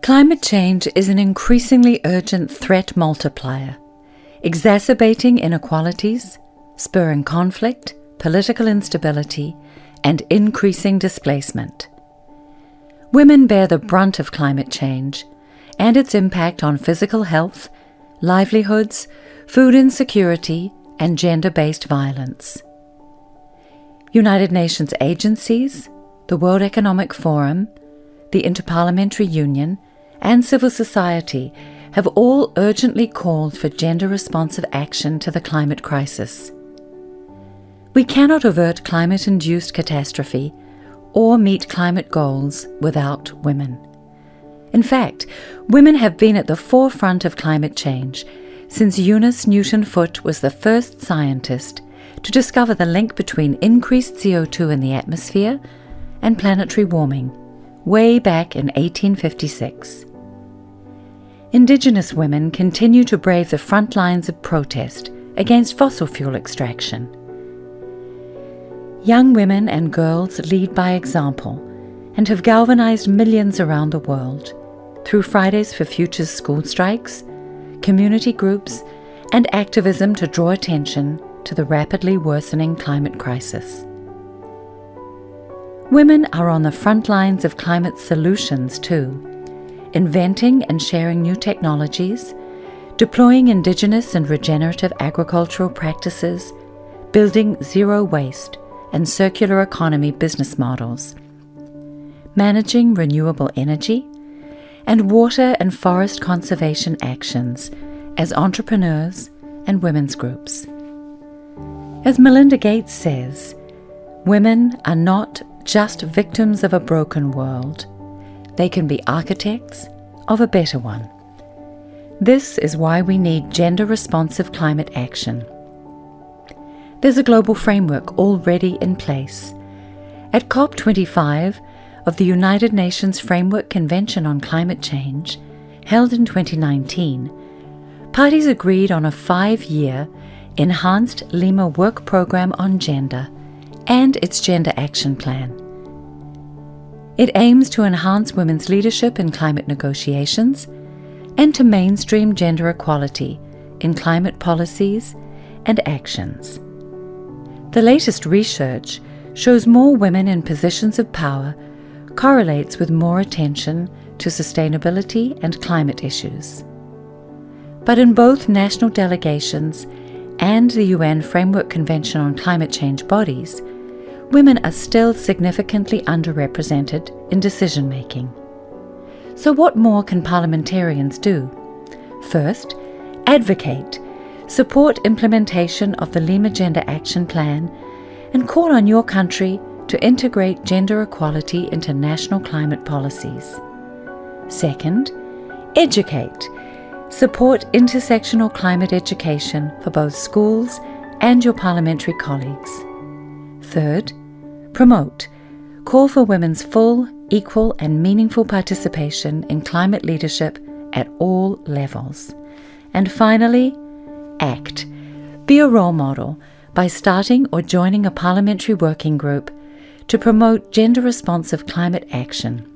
Climate change is an increasingly urgent threat multiplier, exacerbating inequalities, spurring conflict, political instability, and increasing displacement. Women bear the brunt of climate change and its impact on physical health, livelihoods, food insecurity, and gender-based violence. United Nations agencies, the World Economic Forum, the Interparliamentary Union, and civil society have all urgently called for gender-responsive action to the climate crisis. We cannot avert climate-induced catastrophe or meet climate goals without women. In fact, women have been at the forefront of climate change since Eunice Newton-Foote was the first scientist to discover the link between increased CO2 in the atmosphere and planetary warming, way back in 1856. Indigenous women continue to brave the front lines of protest against fossil fuel extraction. Young women and girls lead by example and have galvanized millions around the world through Fridays for Future's school strikes, community groups, and activism to draw attention to the rapidly worsening climate crisis. Women are on the front lines of climate solutions too, inventing and sharing new technologies, deploying indigenous and regenerative agricultural practices, building zero waste and circular economy business models, managing renewable energy, and water and forest conservation actions as entrepreneurs and women's groups. As Melinda Gates says, women are not just victims of a broken world. They can be architects of a better one. This is why we need gender-responsive climate action. There's a global framework already in place. At COP25 of the United Nations Framework Convention on Climate Change, held in 2019, parties agreed on a 5-year Enhanced Lima Work Programme on Gender and its Gender Action Plan. It aims to enhance women's leadership in climate negotiations and to mainstream gender equality in climate policies and actions. The latest research shows more women in positions of power correlates with more attention to sustainability and climate issues. But in both national delegations and the UN Framework Convention on Climate Change bodies, women are still significantly underrepresented in decision-making. So what more can parliamentarians do? First, advocate, support implementation of the Lima Gender Action Plan, and call on your country to integrate gender equality into national climate policies. Second, educate, support intersectional climate education for both schools and your parliamentary colleagues. Third, promote, call for women's full, equal and meaningful participation in climate leadership at all levels. And finally, act, be a role model by starting or joining a parliamentary working group to promote gender-responsive climate action.